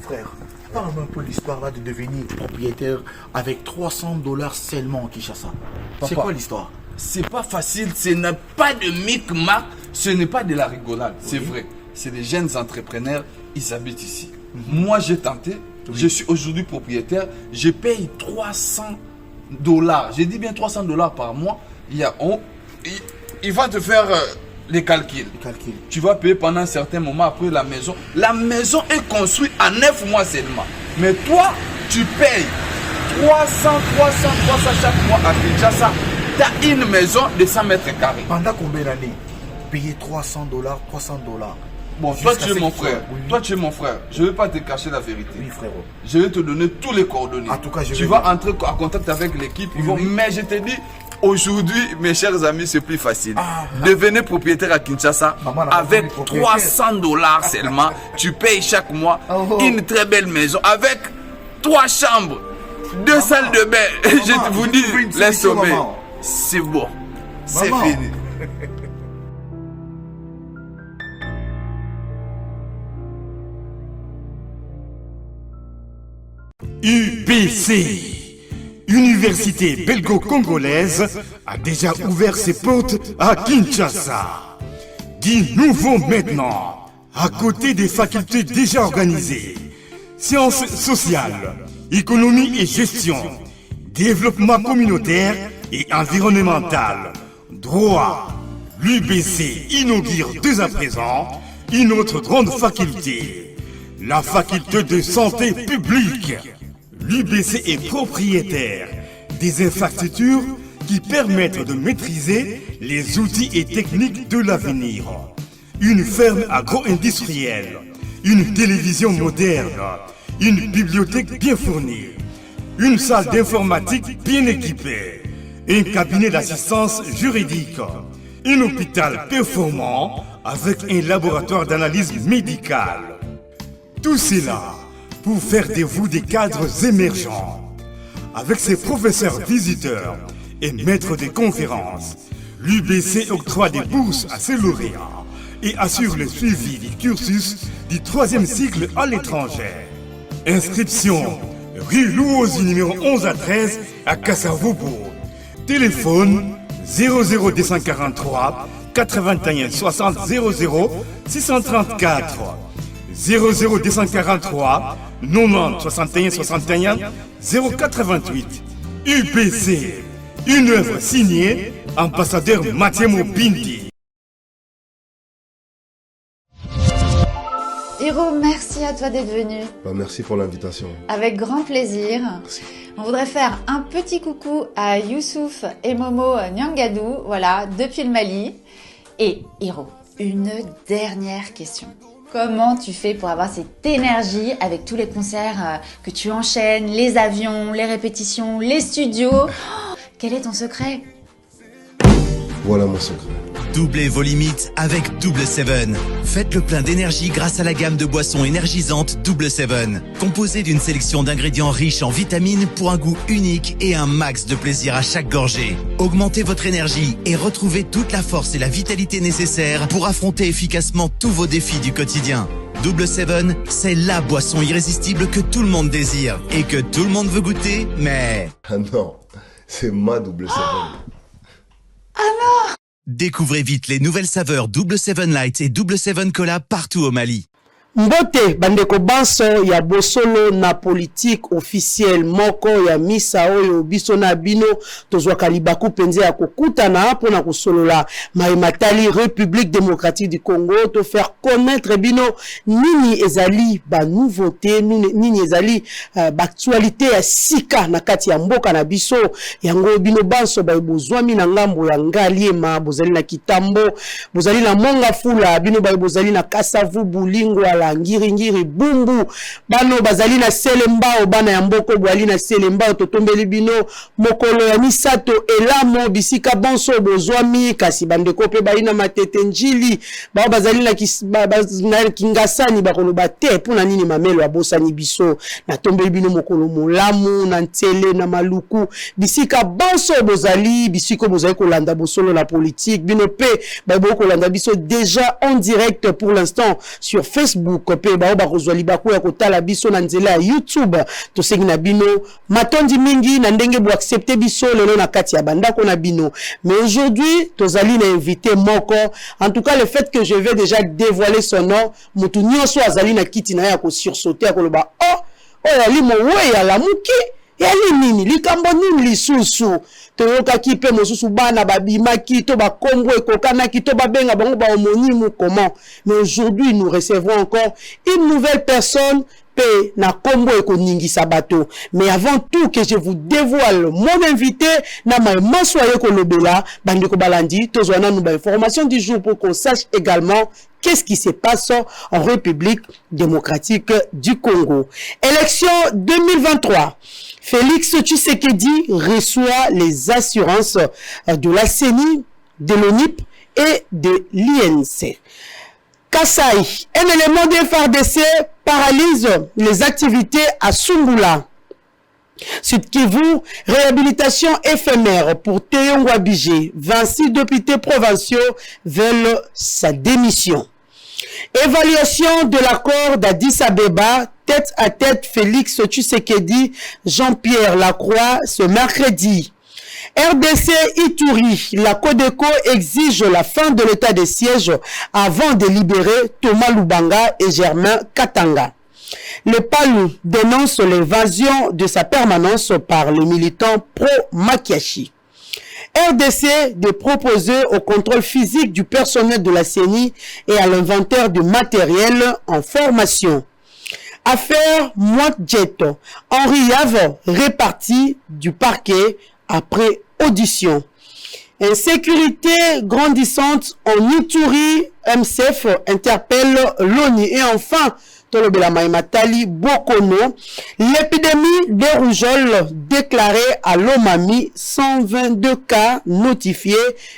Frère, parle-moi un peu l'histoire là de devenir propriétaire avec $300 seulement en Kinshasa. C'est quoi l'histoire? C'est pas facile, ce n'est pas de micmac, ce n'est pas de la rigolade, c'est vrai. C'est des jeunes entrepreneurs, ils habitent ici. Moi, j'ai tenté, je suis aujourd'hui propriétaire, je paye $300. Je dis bien $300 par mois. Il va te faire les calculs. Tu vas payer pendant un certain moment après la maison. La maison est construite en 9 mois seulement. Mais toi, tu payes 300 chaque mois à Kinshasa. Tu as une maison de 100 mètres carrés. Pendant combien d'années? Payer $300. Bon, toi tu es mon frère. Toi tu es mon frère. Je ne vais pas te cacher la vérité. Oui, frérot. Je vais te donner tous les coordonnées. En tout cas, tu vas entrer en contact avec l'équipe. Mais je te dis, aujourd'hui, mes chers amis, c'est plus facile. Devenez propriétaire à Kinshasa avec $300 seulement. Tu payes chaque mois une très belle maison avec 3 chambres, 2 salles de bain. Je vous dis, les sommets. C'est bon. C'est fini. UBC, Université belgo-congolaise, a déjà ouvert ses portes à Kinshasa. Du nouveau maintenant, à côté des facultés déjà organisées, sciences sociales, économie et gestion, développement communautaire et environnemental, droit. L'UBC inaugure dès à présent une autre grande faculté, la faculté de santé publique. L'UBC est propriétaire des infrastructures qui permettent de maîtriser les outils et techniques de l'avenir. Une ferme agro-industrielle, une télévision moderne, une bibliothèque bien fournie, une salle d'informatique bien équipée, un cabinet d'assistance juridique, un hôpital performant avec un laboratoire d'analyse médicale. Tout cela pour faire de vous des cadres émergents. Avec ses professeurs visiteurs et maîtres de conférences, l'UBC octroie des bourses à ses lauréats et assure le suivi du cursus du 3e cycle à l'étranger. Inscription rue Louosi numéro 11 à 13 à Kassavobo. Téléphone 00243 81 60 00 634 00243 90 61 61 088. UPC, une œuvre signée ambassadeur Mathieu Bindi. Hiro, merci à toi d'être venu. Merci pour l'invitation. Avec grand plaisir. Merci. On voudrait faire un petit coucou à Youssouf et Momo Nyangadou, voilà, depuis le Mali. Et Hiro, une dernière question. Comment tu fais pour avoir cette énergie avec tous les concerts que tu enchaînes, les avions, les répétitions, les studios? Quel est ton secret? Voilà mon secret. Doublez vos limites avec Double 7. Faites le plein d'énergie grâce à la gamme de boissons énergisantes Double 7. Composée d'une sélection d'ingrédients riches en vitamines pour un goût unique et un max de plaisir à chaque gorgée. Augmentez votre énergie et retrouvez toute la force et la vitalité nécessaires pour affronter efficacement tous vos défis du quotidien. Double 7, c'est la boisson irrésistible que tout le monde désire et que tout le monde veut goûter, mais... Ah non, c'est ma Double 7. Ah non! Découvrez vite les nouvelles saveurs Double 7 Light et Double 7 Cola partout au Mali. Mbote bandeko banso ya bosolo na politique officielle moko ya misa oyo biso na bino tozwaka libaku penze ya kokutana hapo na kusolola maimatali République démocratique du Congo to faire connaître bino nini ezali ba nouveauté nini ezali actualité ya sika na kati ya mboka na biso yango bino banso ba bozwami na ngambo ya Ngaliema bozali na Kitambo bozali na Mongafula bino ba bozali na Kasavu Bulingwa kala ngiri bumbu bano bazali na selembao bana ya mboko bwali na selembao totombeli bino mokolo ya misato elamo bisika bonso bozwami kasi bandeko pe baina matete njili bao bazali na kingasani bakoloba te pona nini mamelo abosani biso na tombeli bino mokolo molamu na ntele na maluku bisika bonso bozali bisiko bozali kolanda bosolo la politique bino pe babo kolanda biso déjà en direct pour l'instant sur Facebook pe bao bakozwali bako ya kotala biso na nzela ya YouTube to sengi na bino matondi mingi na ndenge bo accepter biso lelo na kati ya bandako na bino mais aujourd'hui tozali na invité moko en tout cas le fait que je vais déjà dévoiler son nom mutu nyonso azali na kiti na ya ko sursauter akoloba yali mowe ya lamuki yali nini likambo nini lisusu toyokaki pe mosusu bana babimaki to bakombo ekokanaki to babenga bango ba homonyme comment mais aujourd'hui nous recevons encore une nouvelle personne pe na kombo ekoningisa bato mais avant tout que je vous dévoile mon invité na ma soye kolobela bandeko balandi tozwana nous ba information du jour pour qu'on sache également qu'est-ce qui se passe en République démocratique du Congo. Élection 2023. Félix Tshisekedi reçoit les assurances de la CENI, de l'ONIP et de l'INC. Kasaï, un élément de FARDC paralyse les activités à Sungula. Sud Kivu, réhabilitation éphémère pour Teyongwa Bigé. 26 députés provinciaux veulent sa démission. Évaluation de l'accord d'Addis Abeba, tête à tête Félix Tshisekedi, Jean-Pierre Lacroix ce mercredi. RDC Ituri, la Codeco exige la fin de l'état de siège avant de libérer Thomas Lubanga et Germain Katanga. Le PALU dénonce l'évasion de sa permanence par les militants pro-Makiachi. RDC de proposer au contrôle physique du personnel de la CENI et à l'inventaire du matériel en formation. Affaire Moitjet, Henri Yave réparti du parquet après audition. Insécurité grandissante en Ituri, MCF interpelle l'ONU. Et enfin, Tolobela Maïmatali Bokono, l'épidémie de rougeole déclarée à Lomami, 122 cas notifiés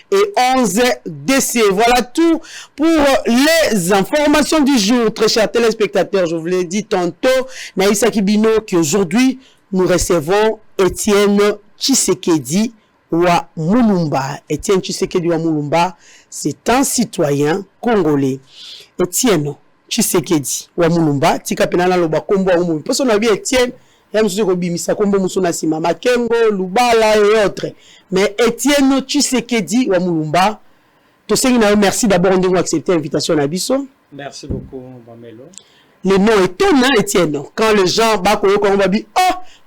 et 11 décès. Voilà tout pour les informations du jour. Très chers téléspectateurs, je vous l'ai dit tantôt, Naïssa Kibino, qu'aujourd'hui, nous recevons Étienne Tshisekedi wa Mulumba. Étienne Tshisekedi wa Mulumba, c'est un citoyen congolais. Étienne Tshisekedi wa Mulumba, tika penala loba kombo wa umu. Poso na bi Étienne, ya msuzi ko bimisa kombo musuna sima Makengo, Lubala et autres. Mais Étienne Tshisekedi wa Mulumba, to sengi na merci d'abord on accepter l'invitation à Bisso. Merci beaucoup Mamelo. Le nom est étonnant, Étienne. Quand les gens bakoyo ko ba bi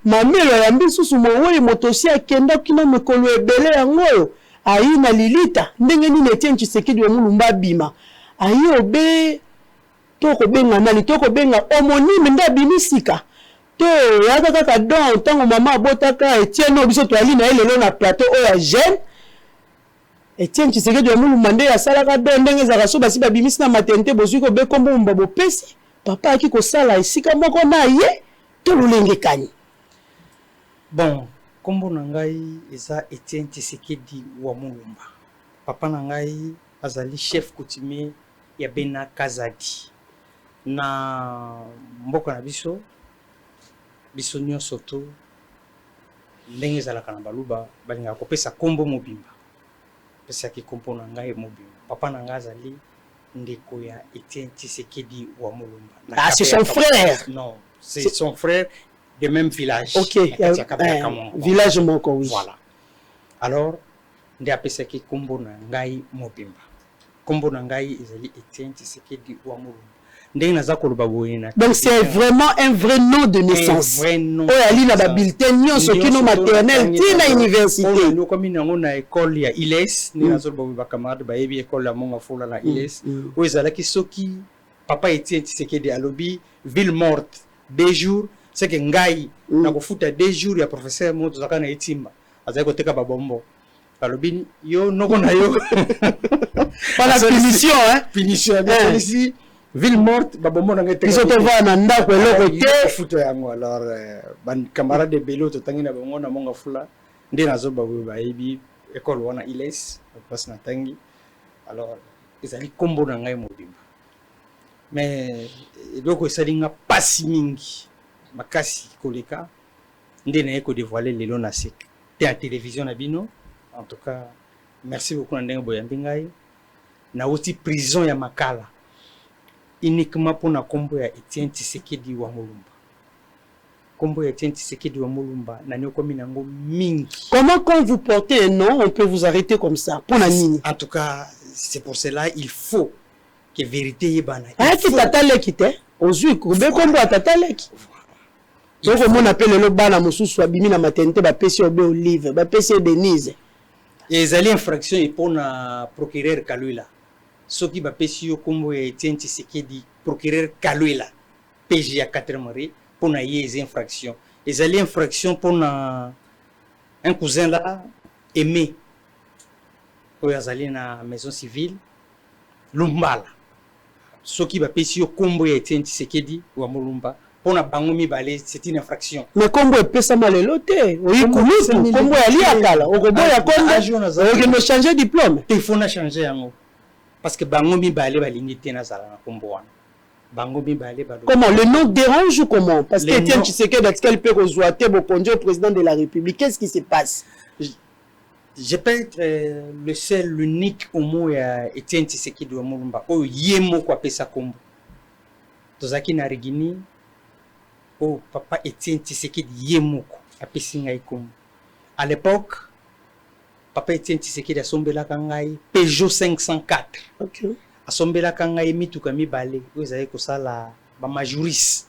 Mamelo ya mbisu sumo woyi motosi akenda kino mekolo ebele yango. Ayi na lilita, ndenge ni Étienne Tshisekedi wa Mulumba bima. Ayi obe toko benga nani toko benga homonyme nda bimisika to yaka kaka don tango mama abotaka Etienne obiso to ali na elelo na plateau oya jeune Etienne Tshisekedi wa Mulumba nde asalaka don ndenge za raso basi babimisi na maternité bozwi ko be kombo mbabo pesi papa aki ko sala esika moko na ye to lulenge kani. Bon, kombo na ngai eza Etienne Tshisekedi wa Mulumba. Papa na ngai azali chef coutumier ya Bena Kazadi. Na mboka na biso nyonso to ndenge ezalaka na baluba balingaka kopesa kombo mobimba pesaki kombo na ngai mobimba. Papa na ngai azali ndeko ya Etienne Tshisekedi wa Mulumba. Ah, c'est son frère. Non, c'est son frère de même village. Ok, village moko, oui. Voilà. Alors nde apesaki kombo na ngai mobimba. Kombo na ngai ezali Etienne Tshisekedi wa Mulumba. Donc c'est vraiment un vrai nom de naissance. Un vrai nom. Oh, ali na ba bulletin nyonso kino maternel tina université. Nous comme na école ya ILES, ni nazo ba camarade ba yebi école ya monga fola na ILES. O ezalaki soki papa Etienne Tshisekedi alobi ville morte 2 jours, c'est que ngai na ko futa 2 jours ya professeur moto zaka na etimba. Azali ko teka ba bombo. Alobi yo noko na yo. Pas la punition hein. Punition ici. ville morte babomona ngai te biso tovaa na ndako eloko te futo yango alors ban camarade de belo totangi na bango na monga fula nde nazoba boye bayebi école wana iles place na tangi alors ezali kombo na ngai mobimba mais eloko esali nga pasi mingi makasi koleka nde naye kodévoile lelo na sek te à télévision na bino en tout cas merci beaucoup na ndenge boyambi ngai nauti prison ya makala uniquement pour na kombo ya Etienne Tshisekedi wa Mulumba. Kombo ya Etienne Tshisekedi wa Mulumba na nyokomi nango mingi. Comment quand vous portez un nom, on peut vous arrêter comme ça pour la nini? En tout cas, c'est pour cela il faut que vérité yebana. Ah qui tataleki te? Ozui kobe kombo atataleki. Donc on appelle le bana mosusu abimi na maternité ba pesi obe Olive, ba pesi Denise. Et ezali infraction et pour na procureur Kalula. Soki ba pesi yo kombo ya Etienne Tshisekedi procureur Kalula PJ à 4 mois pour na yé infraction. Ezali infraction pour na un cousin là Aimé. Oyo azali na maison civile Lumbala. Soki ba pesi yo kombo ya Etienne Tshisekedi wa Mulumba pour na bango mibale c'est une infraction. Mais kombo epesa malelo te. Oyi kumutu kombo ya liakala. Okoboya kombo. Oyo no changer diplôme. Il faut na changer yango. Parce que bango mibale balingi te na zala na kombo wana. Bango mibale ba. Comment le nom dérange ou comment? Parce que Etienne Tshisekedi est-ce peut rejoindre au conduit au président de la République. Qu'est-ce qui se passe? Je peux être le seul, l'unique au mot Etienne Tshisekedi wa Mulumba. Oh yemo kwa pesa kombo. Tozaki na rigini. Oh papa Etienne Tshisekedi yemo kwa pesa ngai kombo. À l'époque papa Etienne Tshisekedi asombelaka ngai Peugeot 504. OK. Asombelaka ngai mituka mibale oyo ezali kosala ba majoriste.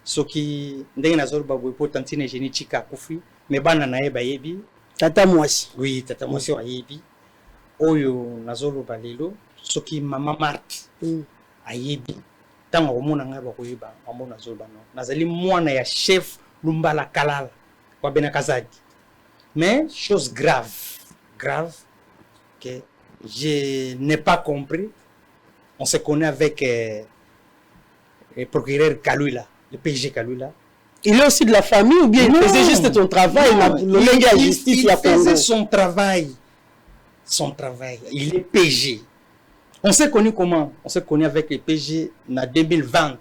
Soki ndenge nazoloba boye po tantine Génie Chika akufi me bana na ye bayebi tata mwasi. Oui, tata mwasi ayebi. Oyo nazoloba lelo soki mama Marthe ayebi. Tango omona ngai bakoyeba mambo nazoloba no. Nazali mwana ya chef Lumbala Kalala kwa Bena Kazadi. Mais chose grave que je n'ai pas compris. On se connaît avec le procureur Kalula, le PG Kalula. Il est aussi de la famille ou bien il faisait juste ton travail? Il faisait son travail. Son travail. Il est PG. On s'est connu comment? On s'est connu avec le PG en 2020.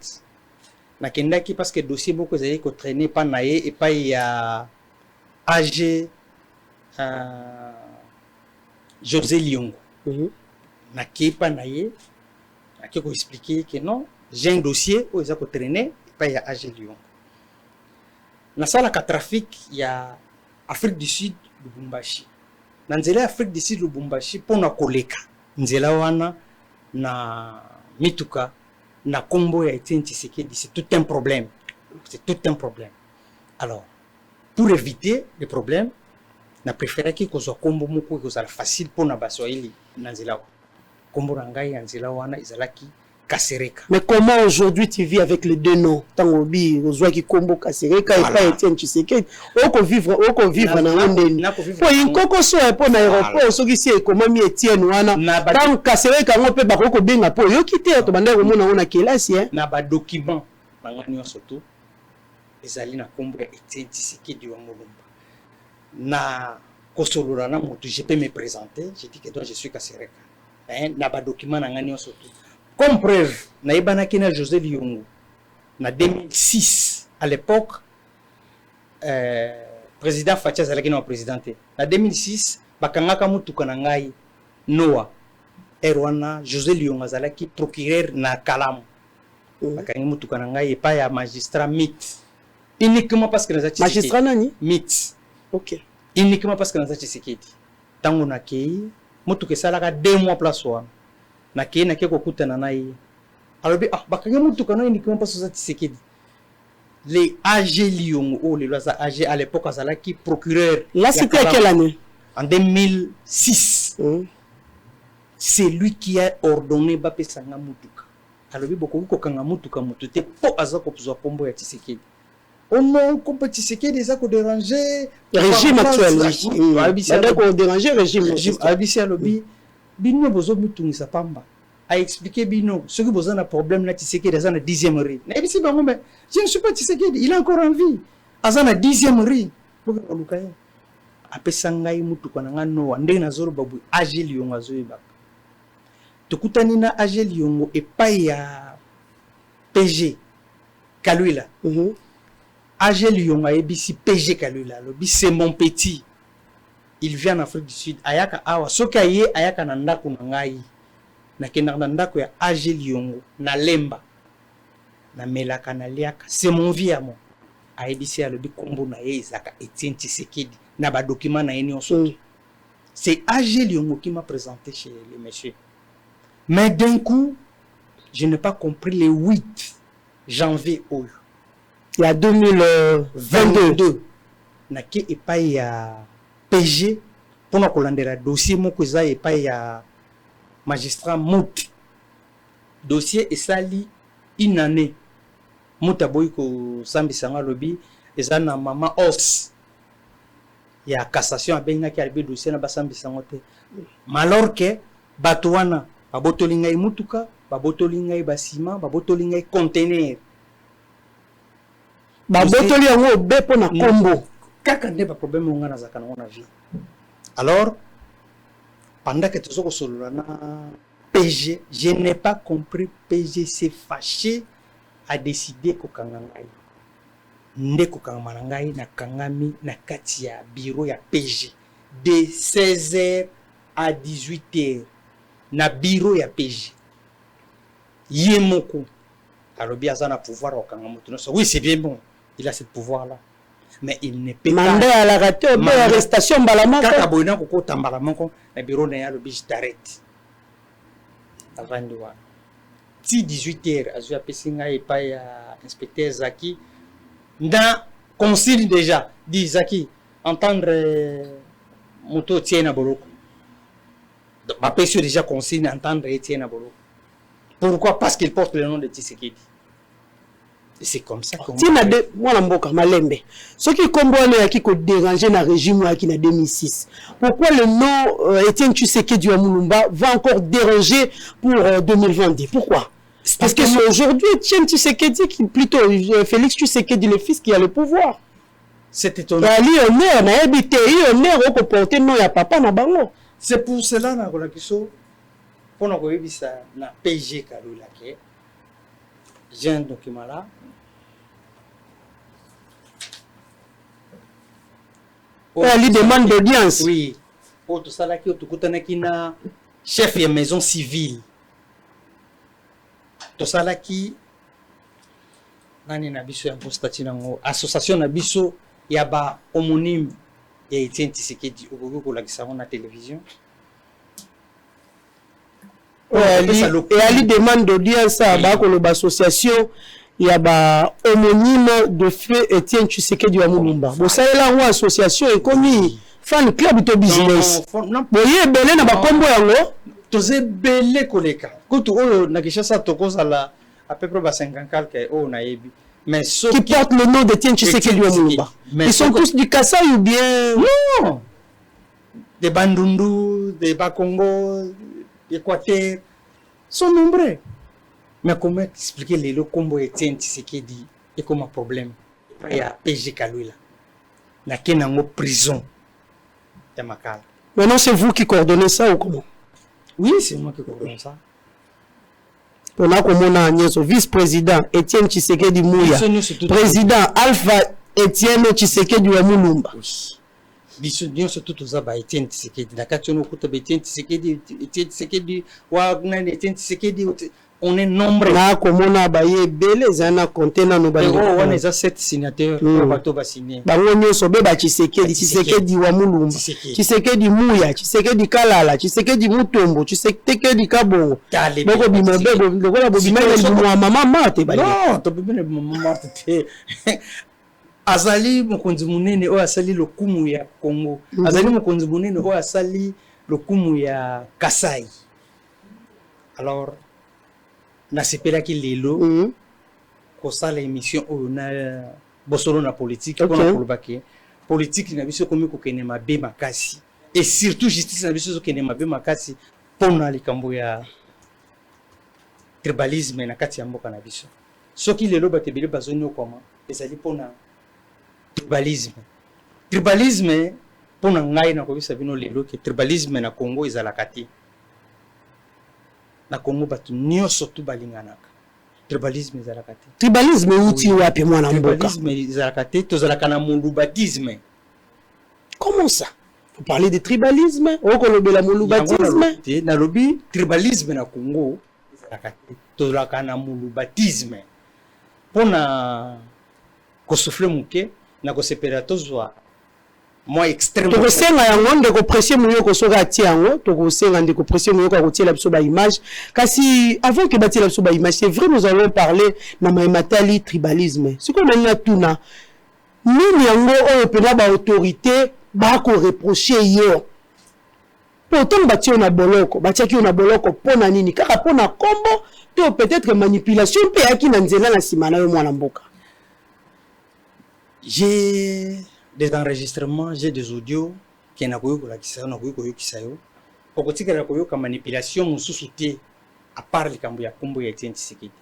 Na kendaki parce que le dossier beaucoup zali ko traîner pas naé et pas il y a AG José Liongo. Na kepa naé na ko expliquer que non, j'ai un dossier où ils ont traîné et pas il y a AG Liongo. Na sala ka trafic il y a Afrique du Sud Lubumbashi. Na nzela Afrique du Sud Lubumbashi pona koleka. Nzela wana na mituka na kombo ya Etienne Tshisekedi, c'est tout un problème. C'est tout un problème. Alors, pour éviter les problèmes, na préféré que kozwa kombo moko ko sala facile pour na baswahili na nzela. Kombo rangai ya nzela wana izalaki Kasereka. Mais comment aujourd'hui tu vis avec les deux noms? Tangobi, ozwa ki kombo Kasereka et pas Etienne Tshisekedi. Oko vivre na ngondeni. Po inkoko so po na aéroport soki si ekomomi Etienne wana. Tant Kasereka ngo pe bakoko benga po yo kité to banda ko mona ona kelasi na ba document bangani surtout ezali na kombo Etienne Tshisekedi wa Mulumba. Na kosolora na moto je peux me présenter, je dis que toi je suis Kasereka. Na ba document na ngani surtout. Comme preuve, naïbana kina José Liongo, na 2006, à l'époque, président Fatia Zalaki na présidenté. Na 2006, bakangaka mutuka na ngai Noah Erwana José Liongo Zalaki procureur na Kalamu. Bakangi mutuka na ngai epa ya magistrat MIT. Uniquement parce que naza Tshisekedi. Magistrat nani? MIT. OK. Uniquement parce que naza Tshisekedi. Tango na kei mutuka salaka 2 mois place wana. Na kei ko kutana na ye. Alors bakangi mutuka na uniquement parce que naza Tshisekedi. Les AG Liongo, oh les lois AG à l'époque azalaki procureur. Là c'était à quelle année? En 2006. C'est lui qui a ordonné Bapé Sanga Mutuka. Alors beaucoup kokanga mutuka mutute po azako pozwa pombo ya Tshisekedi. Oh non, comme Tshisekedi ça ko déranger régime actuel. Ça ko déranger régime. Abisi alobi bino bozo mutungisa pamba. a expliqué bino ce qui besoin d'un problème là Tshisekedi dans la 10e rue. Mais si bon mais je ne suis pas Tshisekedi, il est encore en vie. Dans la 10e rue. Pourquoi Lukaye? Apesa ngai mutu kwa ngano ndenge nazolo babu agile yongo azoyeba. Tokutani na agile yongo epai ya PG Kalwila. Agile yongo ebisi PG Kalwila. Lobi c'est mon petit. Il vient en Afrique du Sud. Ayaka awa soka ye ayaka na ndako na ngai. Na kenaka na ndako ya agile yongo na lemba. Na melaka na liaka. C'est mon vie à moi. Aebisi alobi kombo na ye ezaka Etienne Tshisekedi. Na ba document na yeni onso. C'est Agile Yongo qui m'a présenté chez les messieurs. Mais d'un coup, je n'ai pas compris le 8 janvier au. Il y a 2022. Na ke epai ya PG pour na kolandela dossier moko eza epai ya magistrat Mout. Dossier esali une année. Mout aboyi ko sambisa nga lobi eza na mama os. Il y a cassation à benga qui a le dossier na basambi sangote. Malor que batuana babotolinga mutuka, babotolinga basima, babotolinga conteneur. Babotolinga ngo bepo na kombo. Kaka ndeba problème nga na zakana na vie. Alors pendant que tu es sur na PG, je n'ai pas compris. PG s'est fâché à décider ko kangangai. Ndeko kangama ngai na kangami na kati ya bureau ya PG de 16h à 18h na bureau ya PG yemoko alobi azana pouvoir au kangama tout oui c'est bien bon il a ce pouvoir là mais il ne peut pas mandat à la raté ou arrestation balamaka kaka boina ko tambala moko na bureau na ya lobi je t'arrête avant de voir ti 18h azu ya pesinga et pas ya inspecteur Zaki. Dans consigne déjà, dit Zaki, entendre Moto Tiena Boloko. Ma personne déjà consigne entendre Tiena Boloko. Pourquoi? Parce qu'il porte le nom de Tshisekedi. Et c'est comme ça qu'on... Tina de mwana mboka malembe. Ce qui comboane ya ki ko déranger na régime ya ki na 2006. Pourquoi le nom Etienne Tshisekedi wa Mulumba va encore déranger pour 2022? Pourquoi? Parce que c'est aujourd'hui Etienne Tshisekedi qui plutôt Félix Tshisekedi le fils qui a le pouvoir. C'est étonnant. C'est pour cela na kola kiso pour na koyebisa na PG Kalula ke j'ai un document là. Elle demande d'audience. Oui. Pour tout ça là qui otukutanaki na chef de maison civile. Tout ça là qui nani na biso ya postati nango association na biso ya ba homonyme ya Etienne Tshisekedi okoki kolakisa ngo na télévision. Et elle demande d'audience à l'association il y a ba homonyme de feu Etienne Tshisekedi wa Mulumba. Bo ça là une association et comme fan club to business. Boye belé na ba kombo yango toze belé koleka. Kutu oyo na Kinshasa tokoza la à peu près 50 quelque o na yebi. Mais ceux qui portent le nom d'Etienne Tshisekedi wa Mulumba. Ils sont tous du Kasaï ou bien non. Des Bandundu, des Bakongo, Équateur sont nombreux. Mais comment expliquer les combo Etienne Tshisekedi et comme un problème? Il y a PG Kalwila. Il y a une prison. Maintenant, c'est vous qui coordonnez ça ou comment? Oui, c'est moi qui coordonne ça. On a comme on a vice-président Etienne Tshisekedi Mouya, président Alpha Etienne Tshisekedi wa Mulumba. Bien sûr, tout ça, Etienne Tshisekedi. Etienne Tshisekedi, Etienne Tshisekedi, on est nombreux. Na comme on a baillé belé, zana compté na no baillé. On est à 7 signataires. On va tout signer. Bango nyoso beba Tshisekedi wa Mulumba. Tshisekedi Mouya, Tshisekedi Kalala, Tshisekedi Mutombo, Tshisekedi Kabongo. Boko bima bebo, lokola bobima le mwa mama mate baillé. Non, to bima le mama mate. Azali mokonzi munene o asali lokumu ya Congo. Azali mokonzi munene o asali lokumu ya Kasai. Alors na sepela ki lelo ko sala émission o na bosolo na politique ko na kolobaki politique na biso komi ko kene mabe makasi et surtout justice na biso ko kene mabe makasi pona likambo ya tribalisme na kati ya mboka na biso soki lelo bato ebele bazonyokoma ezali mpona tribalisme mpona ngai nakobisa bino lelo ke tribalisme na Congo ezalaka te na Congo bato nyonso tu balinganaka tribalisme ezalaka te tribalisme uti wapi mwana mboka tribalisme ezalaka te tozalaka na molubatisme. Comment ça? Vous parlez de tribalisme? Ou qu'on le molubatisme? Nalobi tribalisme na Congo ezalaka te tozalaka na molubatisme mpona kosufle muke na kosepela tozwa moi extrême tokosenga yango ndeko presse muyoko soka atia yango tokosenga ndeko presse muyoko akotiela biso ba image kasi avant que batiela biso ba image c'est vrai nous allons parler na maimatali tribalisme siko nanga tuna nini yango oyo pena ba autorité ba ko reprocher yo pourtant batia na boloko batiaki na boloko pona nini kaka pona kombo to peut-être manipulation pe yaki na nzela na sima na yo mwana mboka. J'ai des enregistrements, j'ai des audios qui na koyoka kisayo. Okotika na koyoka manipulation mususu te à part likambo ya kombo ya Etienne Tshisekedi.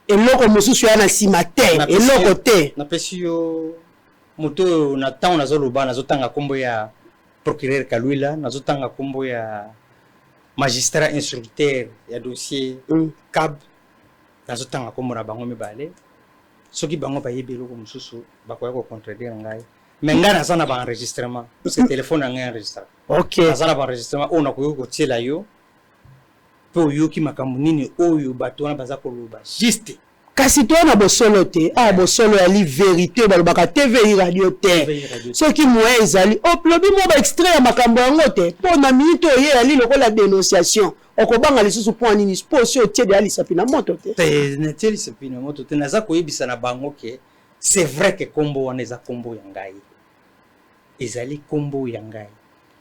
Eloko mususu ya na sima te, eloko te. Na pesi yo moto na temps na zoloba na zotanga kombo ya procureur Kalwila, na zotanga kombo ya magistrat instructeur ya dossier CAB, na zotanga kombo na bango mibale. Soki bango bayebi eloko mususu bakoya ko contredire ngai mais ngai naza na baenregistrement parce que téléphone ngai enregistre naza na baenregistrement oyo nakoki kotiela yo mpe oyoki makambo nini oyo bato wana baza koloba juste kasi to na bosolo te bosolo yali vérité balobaka TV radio te soki moye ezali oplobi mo ba extrait ya makambo yango te mpo na minute oyo yali lokola dénonciation okobanga lisusu po nini spo si otie de alisapi na moto te netie lisapi na moto te naza koyebisa na bango ke c'est vrai que kombo wana eza kombo ya ngai ezali kombo ya ngai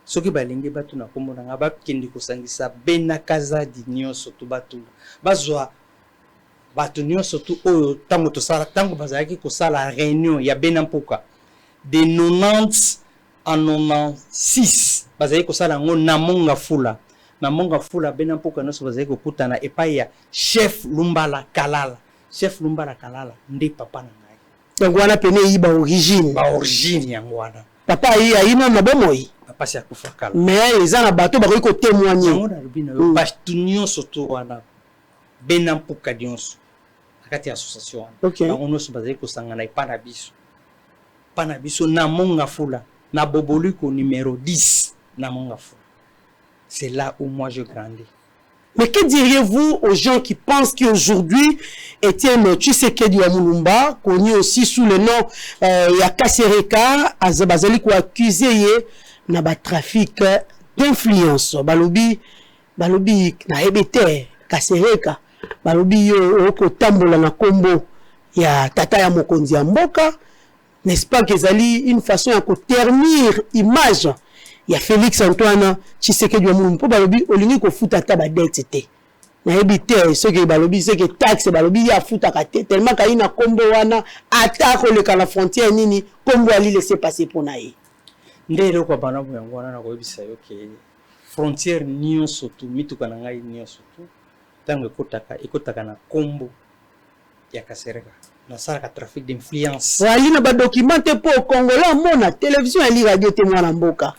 soki balingi bato na kombo na ngai bakende kosangisa Bena Kazadi nyonso tu bato bazwa bato nyonso tu oyo tango tosala tango bazalaki kosala réunion ya Bena Mpuka de 90 à 96 bazalaki kosala yango na Monga Fula na Monga Fula Bena Mpuka nyonso bazalaki kokutana epai ya chef Lumbala Kalala nde papa na ngai donc wana pene yi ba origine yango wana papa yi ayina na bomoi papa si akufa kala mais eza na bato bakoki ko témoigner yango na lubina yo bato nyonso tu wana Bena Mpuka nyonso akati ya association bango nyonso bazalaki kosangana epai na biso na Monga Fula na Boboliko numéro 10 na Monga Fula. C'est là où moi je grandis. Mais que diriez-vous aux gens qui pensent qu'aujourd'hui Etienne Tshisekedi wa Mulumba, connu aussi sous le nom ya Kasereka, azabazali ko accusé ye na ba trafic d'influence. Balobi na ebete Kasereka, balobi yo ko tambola na kombo ya tata ya mokonzi ya mboka, n'est-ce pas que ezali une façon ya ko ternir image ya Félix Antoine Tshisekedi wa Mulumba balobi olingi ko futa ta ba dette te na ebite ce que balobi c'est que taxe balobi ya futa ka te tellement ka ina kombo wana ata ko le la frontière nini kombo ali laisser passer pour nae ndelo kwa bana bo yango wana na ko ebisa yo ke frontière nyonso tu mituka na ngai nyonso tu tango ekotaka na kombo ya Kasereka na sala trafic d'influence wali na ba documenté pour congolais mona télévision ali radio te mwana mboka.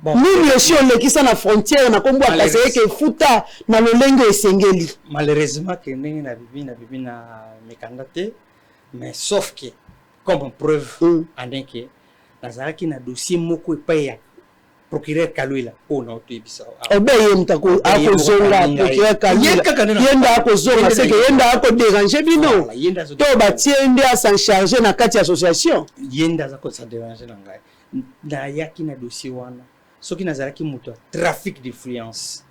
Nous aussi on lekisa na frontière na kombo Kasereka futa na lolenge esengeli malheureusement que ndenge na bibi na mikandate mais sauf que comme preuve andeke nazalaki na dossier moko epai ya procureur Kalwila na otebisa obeye mtako akozonga procureur Kalwila yenda akozonga c'est que yenda akodéranger bino to batiende à s'en charger na kati association yenda za ko sa déranger na ngai na yaki na dossier wana soki nazalaki moto trafic d'influence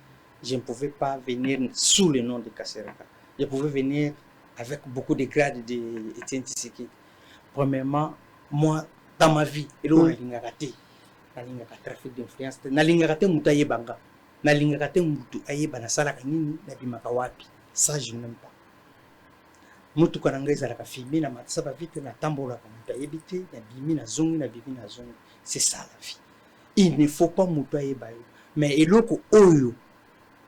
je ne pouvais pas venir sous le nom de Kasereka, je pouvais venir avec beaucoup de grades de Etienne Tshisekedi. Premièrement moi dans ma vie elo nalingaka te nalingaka trafic d'influence nalingaka te mutu ayebanga nalingaka te mutu ayeba nasalaka nini nabimaka wapi ça je n'aime pas mutu kana ngai ezalaka filmé na matisa bavite natambolaka mutu ayebi te nabimi na zongi c'est ça la vie. Il ne faut pas mutu ayeba yo mais eloko oyo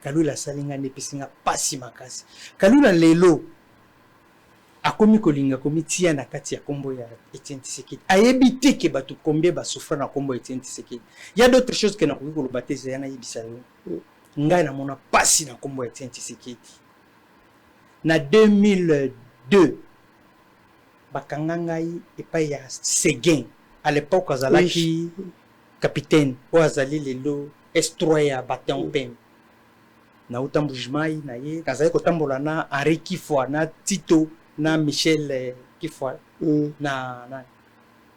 Kalula salinga ne pesinga pasi makasi. Kalula lelo akomi kolinga komi tia na kati ya kombo ya Etienne Tshisekedi. Ayebi te ke batu combien ba souffrir na kombo ya Etienne Tshisekedi. Il y a d'autres choses que na koki ko baptiser yana yebisa yo. Ngai na mona pasi na kombo ya Etienne Tshisekedi. Na 2002 bakanga ngai epai ya Seguin. À l'époque azalaki capitaine o azali lelo S3 ya Bataillon Pem. Na utambujimai na ye kazali kotambola na Henri Kifwa na Tito na Michel Kifwa na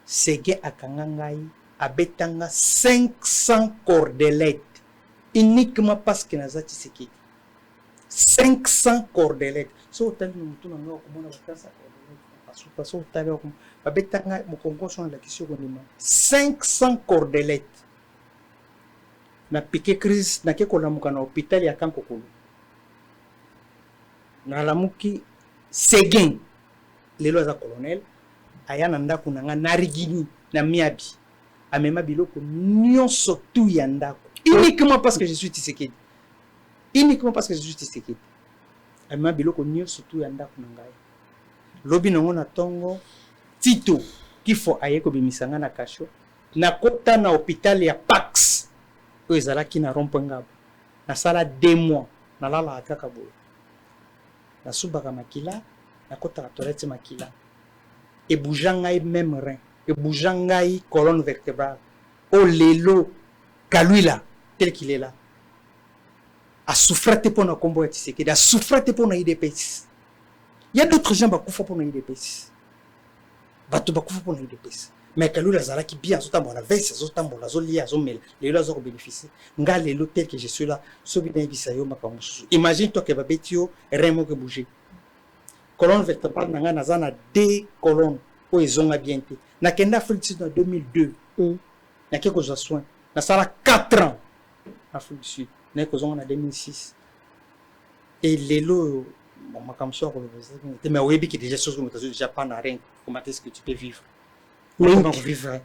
Seguin akanga ngai abetanga 500 cordelettes uniquement parce que naza Tshisekedi. 500 cordelettes. So tali mutu na ngao komona batasa cordelettes. So tali ko babetanga mokongo so la question konima 500 cordelettes. Na piqué crise na ke kolamuka na hôpital ya Kankokolo. Na lamuki Seguin lelo za colonel aya na ndako na nga narigini na miabi amema biloko nyonso tu ya ndako uniquement parce que je suis Tshisekedi. Uniquement parce que je suis Tshisekedi. Amema biloko nyonso tu ya ndako na ngai. Lobi nango na tongo Tito kifo ayeko bimisanga na kasho na kota na hôpital ya Pax oyo ezalaki na rond-point Ngabo. Na sala 2 mois na lala kaka boye. Na subaka makila na kota toilette makila. Et boujangai même rein. Et boujangai colonne vertébrale. Oh lelo Kalula tel qu'il est là. A souffrate pour na combo ya Tshisekedi. A souffrate pour na IDPS. Il y a d'autres gens bakufa pour na IDPS. Bato bakufa pour na IDPS. Mais Kalula zalaki bien azotambola veste azotambola azolia azomela lelo azoko bénéficier nga lelo tel que je suis là sobi na ibisa yo makambo susu. Imagine toi que babetio remo que bouger colonne vertébrale nanga naza na 2 colonnes o ezonga bien te na kenda Afrique du Sud en 2002 na ke ko soin na sala 4 ans Afrique du Sud na ko zonga na 2006 et lelo makambo so ko le mais oyebi que déjà chose comme déjà pas na rien comment est-ce que tu peux vivre. Comment vivre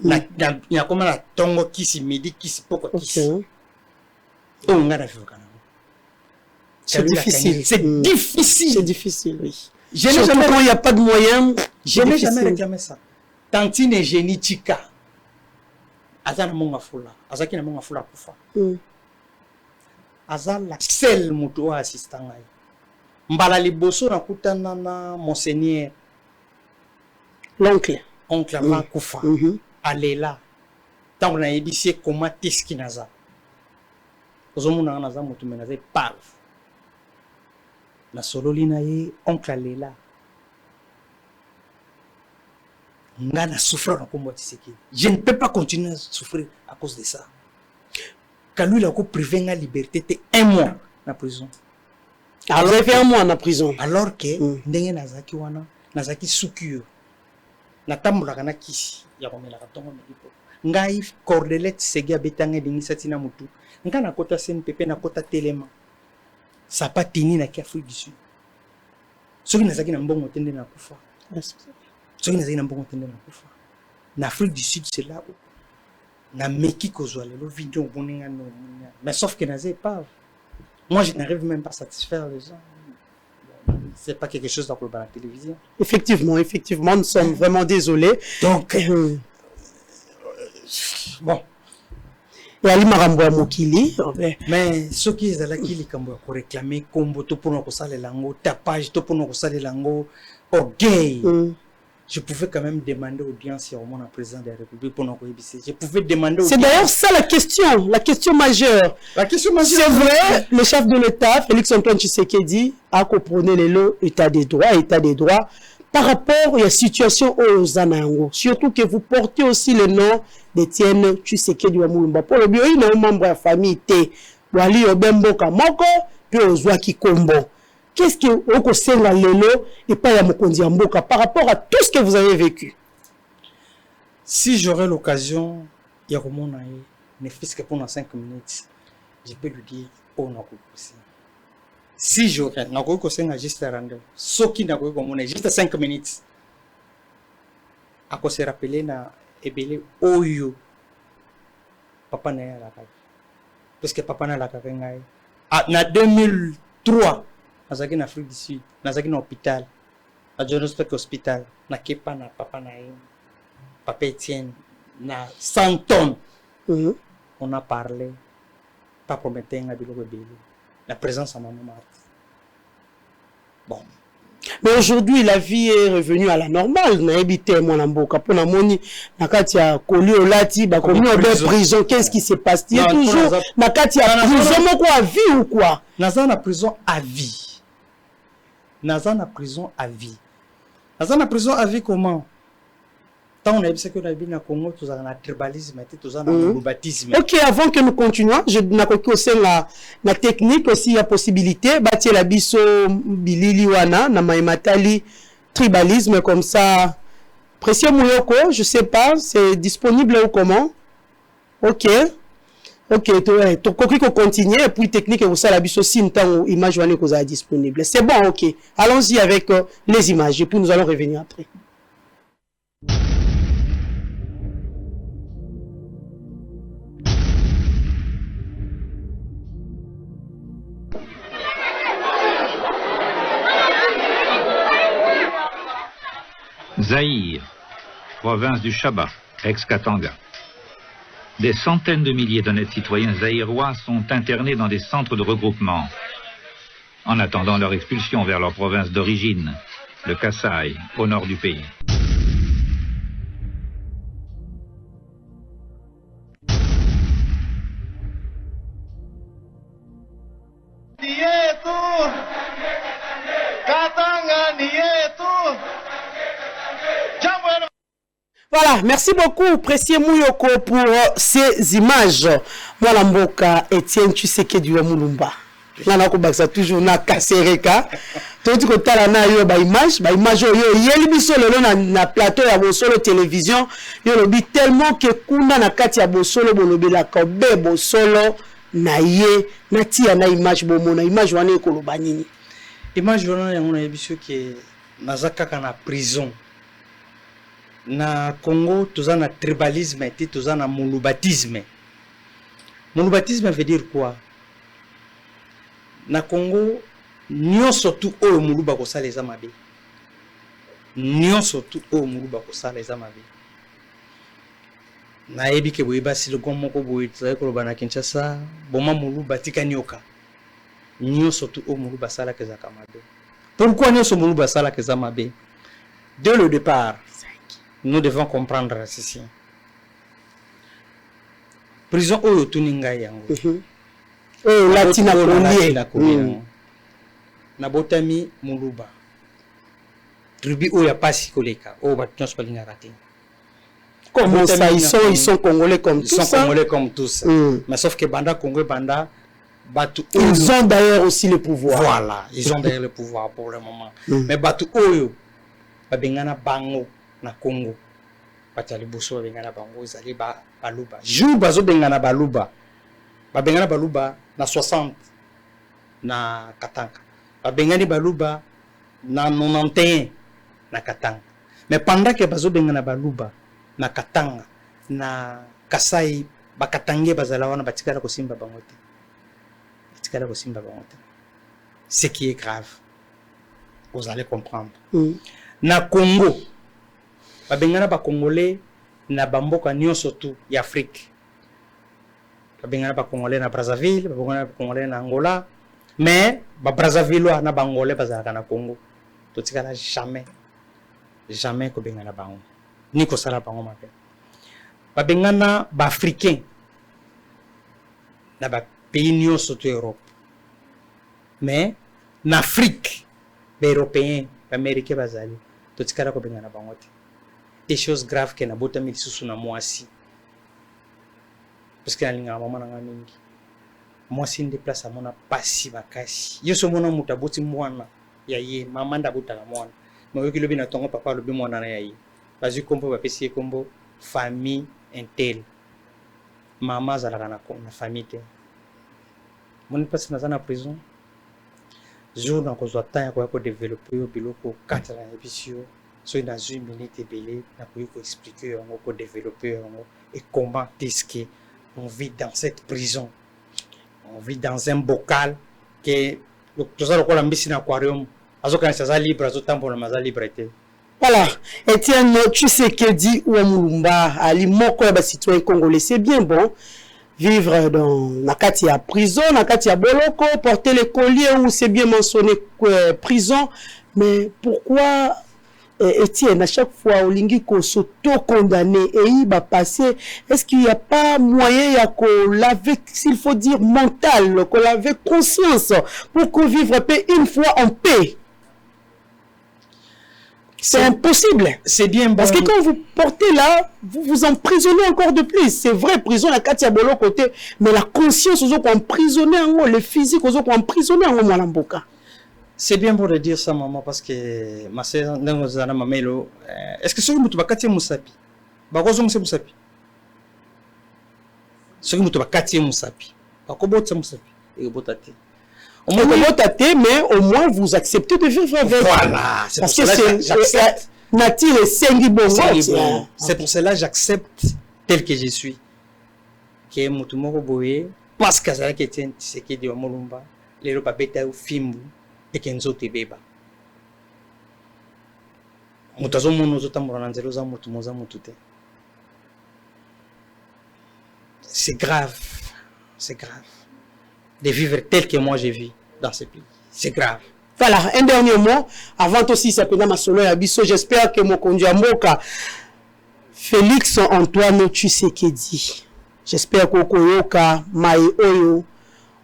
il y a comment la tongo qui se midi qui se poko qui se on ngana vivre kana c'est difficile. C'est difficile. C'est difficile, oui. Je n'ai jamais quand il n'y a pas de moyens. Je n'ai jamais réclamé ça. Tantine Génie Chika. Azana monga fula. Azaki na monga fula kufa. Azala la seule moto assistant ngai. Mbala liboso na kutana na monseigneur. L'oncle. Oncle va kufa. Alela. Tango na yebisi comment tiski naza. Ozomuna naza moto menaza parve. La sololi na ye oncle alela. Ngana souffrir na kombo Tshisekedi. Je ne peux pas continuer à souffrir à cause de ça. Kalula ko privé nga liberté te 1 mois na prison. Alors vous avez fait 1 mois en prison. Alors que ndenge nazaki wana nazaki sukio. Na tambola kana kisi ya komela katongo medipo. Ngai cordelette Tshisekedi abetanga dingisa na mutu. Ngana kota CNPP na kota telema. Ça pas tenu na Afrique du Sud. Soki nazaki na mbongo tende na kufa. Soki nazaki na mbongo tende na kufa. Na Afrique du Sud c'est là où na meki kozwa lelo vidéo boninga no. Mais sauf que nazé pas. Moi je n'arrive même pas à satisfaire les gens. C'est pas quelque chose dans la télévision. Effectivement, nous sommes vraiment désolés. Donc bon. Et Ali Marambo Mokili. Mais ce qui est là qui likambo ko réclamer kombo to pour ko sale lango tapage to pour ko sale lango orgueil. Je pouvais quand même demander audience au mon président de la République pour nous ébisser. Je pouvais demander. C'est d'ailleurs ça la question majeure. La question majeure. C'est vrai, le chef de l'État, Félix-Antoine Tshisekedi, a compris le état des droits, par rapport à la situation aux Anango. Surtout que vous portez aussi le nom d'Étienne Tshisekedi Wamulumba. Pour le bio, il y a un membre de la famille T. Wali Obembo Kamoko, puis Ozwaki Kombo. Qu'est-ce que vous savez lelo et pas ya mokonzi mboka par rapport à tout ce que vous avez vécu? Si j'aurais l'occasion, il y a ne fût-ce que pendant 5 minutes, je peux lui dire oh non aussi. Si j'aurais juste rendre, ce qui n'a pas juste 5 minutes, à quoi se rappeler na ebele oyo papa na ya la parce que papa na la kakengai na 2003 nazaki na Afrique du Sud, nazaki na hôpital, na Johannesburg hospital, na kepa na papa na ye, papa Etienne, na 100 tonnes. On a parlé, pas prometté un biloko belé, la présence à maman Marthe. Bon. Mais aujourd'hui, la vie est revenue à la normale. Na habité mon amboka pour na moni na katia koli olati ba komi en prison. Qu'est-ce qui se passe? Il y a toujours na katia prison moko à vie ou quoi? Naza na prison à vie. Naza na prison à vie. Naza na prison à vie comment? Tant on a dit que on a bien na Congo tous na tribalisme et tous na mulubatisme. OK, avant que nous continuons, je na ko aussi la technique aussi il y a possibilité bâtir la biso bilili wana na maimatali tribalisme comme ça. Précieux Mouyoko, je sais pas, c'est disponible ou comment? OK. OK, to koki ko continuer et puis technique et ça la biso sim tant image wana ko za disponible. C'est bon, OK. Allons-y avec les images et puis nous allons revenir après. Zaïre, province du Chaba, ex-Katanga. Des centaines de milliers d'honnêtes citoyens zaïrois sont internés dans des centres de regroupement, en attendant leur expulsion vers leur province d'origine, le Kasaï, au nord du pays. Voilà, merci beaucoup, Précieux Mouyoko, pour ces images. Moi, Lamboka, Etienne Tshisekedi wa Mulumba. Nana ko baksa toujours na kasereka. Toti ko tala na yo ba image yo yeli biso lelo na plateau ya Bosolo télévision. Yo lobi tellement que kuna na kati ya Bosolo bolobela ko be Bosolo na ye na tia na image bomo na image wana ko loba nini. Image wana yango na biso ke nazaka kana prison. Na Congo, tous en a tribalisme et tous en a mulubatisme. Mulubatisme veut dire quoi? Na Congo, nyon surtout au muluba ko sala ezamabe. Nyon surtout au muluba ko sala ezamabe. Na yebi ke boyeba si le gomo ko boyi tsaye ko bana Kinshasa, boma muluba tika nyoka. Nyon surtout au muluba sala ke zakamabe. Pourquoi nyon so muluba sala ke zamabe? Dès le départ, nous devons comprendre ceci. Prison oyo tuninga yango. Latina Colombie. Na botami muluba. Tribu oyo ya pasi koleka. Oyo batunyo balinga raté. Comment ça, ils sont congolais comme tous. Ils sont congolais comme tous. Mais sauf que banda Congo banda batu. Ils ont d'ailleurs aussi le pouvoir. Voilà, ils ont d'ailleurs le pouvoir pour le moment. Mais batu oyo babengana bango na Congo batali boso bengana bango zali baluba jour bazo bengana baluba babengana baluba na 60 na Katanga babengani baluba na 91 na Katanga mais pendant que bazo bengana baluba na Katanga na Kasai bakatange bazala wana batikala ko simba bango te batikala ko simba bango te ce qui est grave vous allez comprendre na Congo babengana ba Congolais na bamboka nyonso tu ya Afrique babengana ba Congolais na Brazzaville babengana ba Congolais na Angola mais ba Brazzaville na bangolais bazalaka na Congo totikala jamais ko bengana bango ni ko sala bango mabe babengana ba Africain na ba pays nyonso tu Europe mais na Afrique ba Européens ba Américains bazali totikala ko bengana bango te des choses graves que na botami lisusu na mwasi parce que alinga mama na mingi mwasi ndi place amona pasi makasi yeso mona mutaboti mwana ya ye mama ndabuta na mwana mayoki lobi na tongo papa lobi mwana na ya ye bazi kombo bapesi kombo famille intel mama zalaka na famille te moni place na zana prison jour na kozwa temps ya ko développer biloko 4 na episio so dans une minute belé na ko expliquer on ko développer et comment est-ce que on vit dans cette prison on vit dans un bocal que tout ça le mbisi na aquarium azoka ça libre azotambola maza liberté. Voilà, Etienne Tshisekedi Ouamulumba, Ali Moko ya citoyen congolais, c'est bien bon. Vivre dans Nakati à prison, Nakati à Boloko, porter les colliers où c'est bien mentionné prison. Mais pourquoi Etienne, à chaque fois, Olingi ko s'auto-condamné et il va passer, est-ce qu'il n'y a pas moyen qu'on l'avait, s'il faut dire, mental, qu'on l'avait conscience pour qu'on vive une fois en paix? C'est impossible. C'est bien bon. Parce que quand vous portez là, vous vous emprisonnez encore de plus. C'est vrai, prison, la Katia Bolo côté, mais la conscience, vous avez emprisonné en haut, le physique, vous avez emprisonné en haut, Mwalamboka. C'est bien bon de dire ça, maman, parce que ma sœur, est-ce que ce que vous avez Katia Moussapi? Bagozo Moussapi. Ce que vous avez Katia Moussapi. Bakobotsa Moussapi. Et Botate. On peut tâter, mais au moins vous acceptez de vivre avec. Voilà, c'est parce pour que c'est nature et Sengi Bongo. C'est pour cela que j'accepte tel que je suis. Que Mutumoko Boye, parce que ça qui est ce qui est de Molumba, les repas bêta ou film et qu'enzo te beba. Mutazo monozo tamurananzelo za mutumoza mutute. C'est grave, c'est grave. De vivre tel que moi je vis dans ce pays. C'est grave. Voilà, un dernier mot. Avant aussi, ça peut être ma solo et abisso. J'espère que mon conduit Moka, Félix Antoine Tshisekedi. J'espère que Okoyoka, Mae Oyo,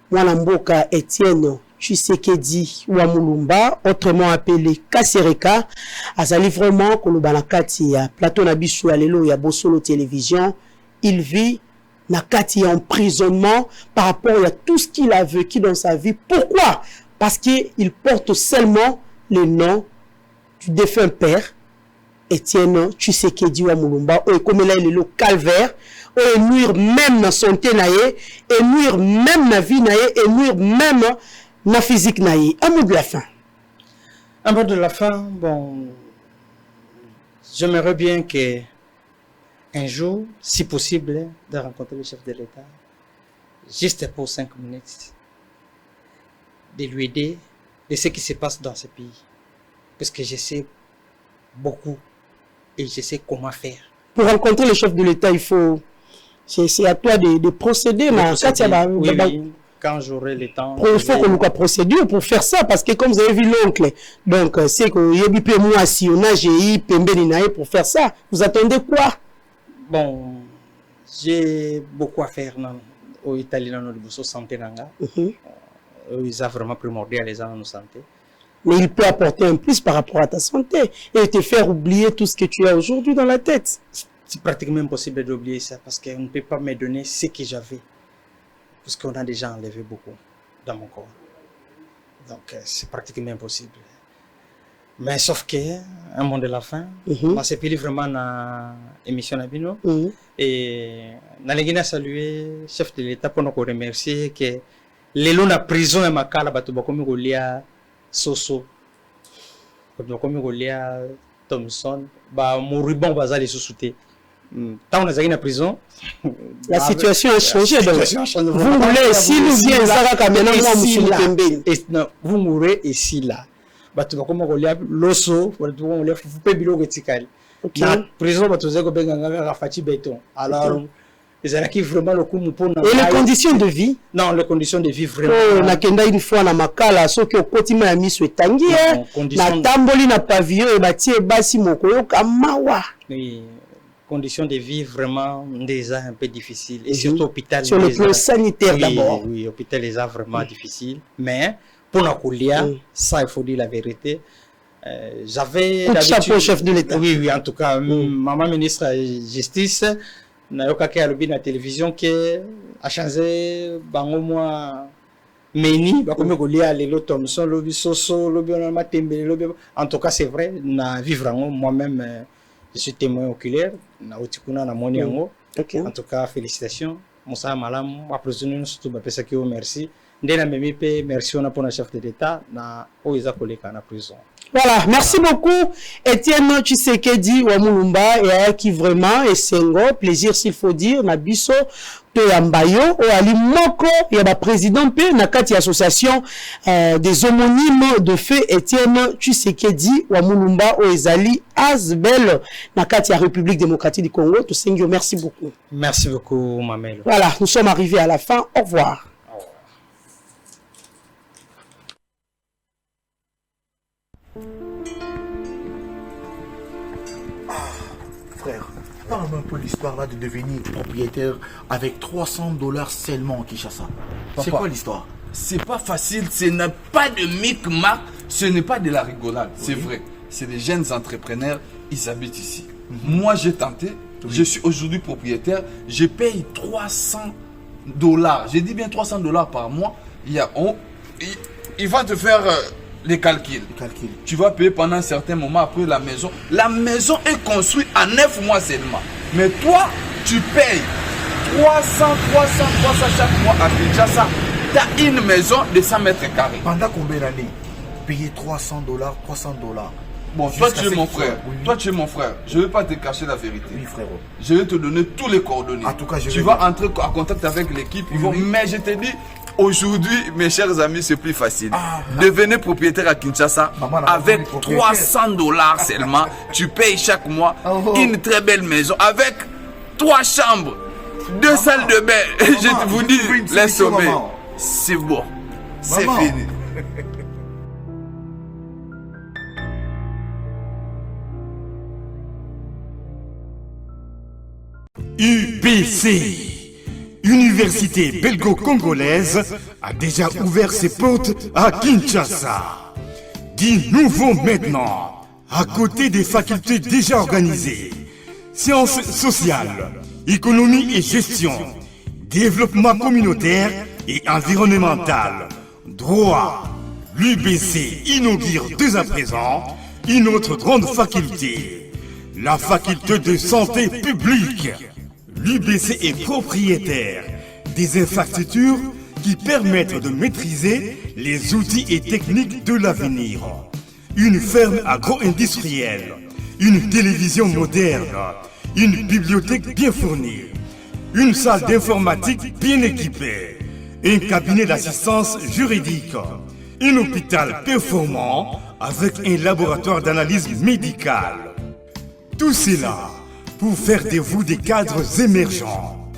Mwanamboka Etienne Tshisekedi Ouamulumba, autrement appelé Kasereka, azali vraiment Kolobanakati ya plateau Nabisso Alelo ya Bosolo Télévision. Il vit Nakati emprisonnement par rapport à tout ce qu'il a vécu dans sa vie. Pourquoi? Parce qu'il porte seulement le nom du défunt père, Etienne Tshisekedi Ouamulumba, et comme il est le calvaire, et nuire même dans son santé, et nuire même dans la vie, et nuire même dans la physique. Un mot de la fin. Un mot de la fin, bon, j'aimerais bien que un jour, si possible, de rencontrer le chef de l'État, juste pour 5 minutes, de lui aider de ce qui se passe dans ce pays. Parce que je sais beaucoup et je sais comment faire. Pour rencontrer le chef de l'État, il faut... C'est à toi de procéder. Oui, quand j'aurai le temps. Il faut qu'on ait une procédure pour faire ça, parce que comme vous avez vu l'oncle, donc c'est que Yebi moi si on a GI, Pembe pour faire ça. Vous attendez quoi? Bon, j'ai beaucoup à faire au Italie dans notre santé. Ils ont vraiment primordial les gens dans notre santé. Mais il peut apporter un plus par rapport à ta santé et te faire oublier tout ce que tu as aujourd'hui dans la tête. C'est pratiquement impossible d'oublier ça parce qu'on ne peut pas me donner ce que j'avais. Parce qu'on a déjà enlevé beaucoup dans mon corps. Donc c'est pratiquement impossible. Mais sauf que, un monde de la fin, moi c'est pili vraiment dans l'émission Nabino. Et dans les Guinées saluer chef de l'État pour nous remercier que les lois de prison et ma cala batu bakomi golia Soso, bakomi golia Thompson, ba moribond bazali sous-souté. Tant on est dans la prison, la situation a changé. Vous voulez ici nous vient ça kamena moi monsieur Pembe. Vous mourrez ici là. Batu bakoma golia loso, batu golia fupe biloko etikali. Na prison batu zeko benga ngaka fati béton. Alors et vraiment le coup et les conditions de vie? Non, les conditions de vie vraiment. Oh, nakenda une fois na makala, so que kotima ya miso etangi na tamboli na pavillon et batie basi mokoyo kamawa. Oui, conditions de vie vraiment déjà un peu difficiles et surtout hôpital. Sur le plan sanitaire d'abord. Oui, hôpital déjà vraiment difficile, mais pour la Koulia, ça il faut dire la vérité. J'avais chapeau chef de l'État. Oui, en tout cas, maman ministre de la Justice. Nayoka ke alobi na télévision que a changé bango moi meni bakomi golia lelo Thompson lobi Soso lobi on ma tembele lobi en tout cas c'est vrai na vivre moi-même je suis témoin oculaire na otikuna na moni yango en tout cas félicitations Moussa Malam après nous surtout ba pesa ki merci nde na memi pe merci on a pour na chef de l'état na oiza koleka na prison. Voilà, merci beaucoup Etienne Tshisekedi wa Mulumba et qui vraiment et sengo plaisir s'il faut dire na biso to ya mbayo o ali moko ya ba président pe na kati association des homonymes de feu Etienne Tshisekedi wa Mulumba o ezali Asbel na kati ya République démocratique du Congo. To sengio, merci beaucoup. Merci beaucoup Mamelo. Voilà, nous sommes arrivés à la fin. Au revoir. Frère, parle-moi un peu l'histoire là de devenir propriétaire avec 300 dollars seulement en Kinshasa. C'est quoi l'histoire? C'est pas facile, ce n'est pas de micmac, ce n'est pas de la rigolade, c'est vrai. C'est des jeunes entrepreneurs, ils habitent ici. Moi j'ai tenté, je suis aujourd'hui propriétaire, je paye 300 dollars. J'ai dit bien 300 dollars par mois. Il va te faire les calculs. Tu vas payer pendant un certain moment après la maison. La maison est construite en 9 mois seulement. Mais toi, tu payes 300 chaque mois à Kinshasa. Tu as une maison de 100 mètres carrés. Pendant combien d'années? Payer 300 dollars. Bon, toi tu es mon frère. Toi tu es mon frère. Je ne vais pas te cacher la vérité. Oui, frérot. Je vais te donner tous les coordonnées. En tout cas, tu vas entrer en contact avec l'équipe. Mais je te dis, aujourd'hui, mes chers amis, c'est plus facile. Devenez propriétaire à Kinshasa avec 300 dollars seulement. Tu payes chaque mois une très belle maison avec 3 chambres, 2 salles de bain. Je vous dis, laisse tomber. C'est bon. C'est fini. UBC, Université belgo-congolaise, a déjà ouvert ses portes à Kinshasa. Dit nouveau maintenant, à côté des facultés déjà organisées, sciences sociales, économie et gestion, développement communautaire et environnemental, droit, l'UBC inaugure dès à présent une autre grande faculté, la faculté de santé publique. L'UBC est propriétaire des infrastructures qui permettent de maîtriser les outils et techniques de l'avenir. Une ferme agro-industrielle, une télévision moderne, une bibliothèque bien fournie, une salle d'informatique bien équipée, un cabinet d'assistance juridique, un hôpital performant avec un laboratoire d'analyse médicale. Tout cela pour faire de vous des cadres émergents.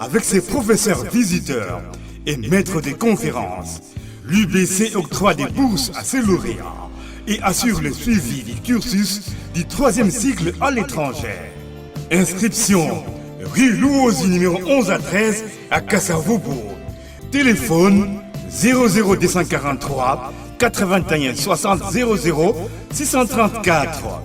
Avec ses professeurs visiteurs et maîtres de conférences, l'UBC octroie des bourses à ses lauréats et assure le suivi du cursus du 3e cycle à l'étranger. Inscription rue Louosi numéro 11 à 13 à Kassavobo. Téléphone 00243 81 60 00 634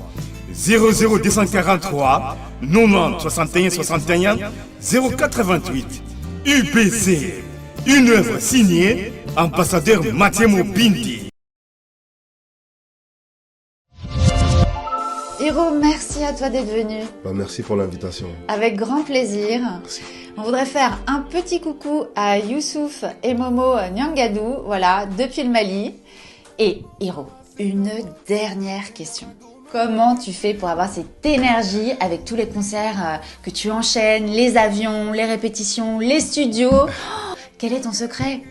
00243 90 61 61 088. UBC, une œuvre signée ambassadeur Mathieu Bindi. Hiro, merci à toi d'être venu. Merci pour l'invitation. Avec grand plaisir. Merci. On voudrait faire un petit coucou à Youssouf et Momo Nyangadou, voilà, depuis le Mali. Et Hiro, une dernière question. Comment tu fais pour avoir cette énergie avec tous les concerts que tu enchaînes, les avions, les répétitions, les studios? Quel est ton secret?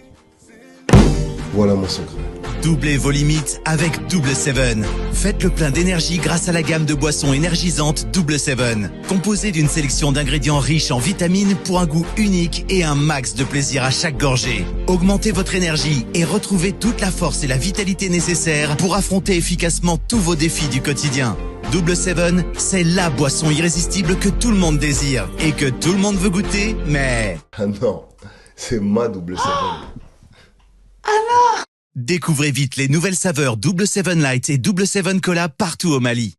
Voilà mon secret. Doublez vos limites avec Double Seven. Faites le plein d'énergie grâce à la gamme de boissons énergisantes Double Seven. Composée d'une sélection d'ingrédients riches en vitamines pour un goût unique et un max de plaisir à chaque gorgée. Augmentez votre énergie et retrouvez toute la force et la vitalité nécessaires pour affronter efficacement tous vos défis du quotidien. Double Seven, c'est la boisson irrésistible que tout le monde désire et que tout le monde veut goûter, mais... Ah non, c'est ma Double Seven. Ah non! Découvrez vite les nouvelles saveurs Double Seven Light et Double Seven Cola partout au Mali.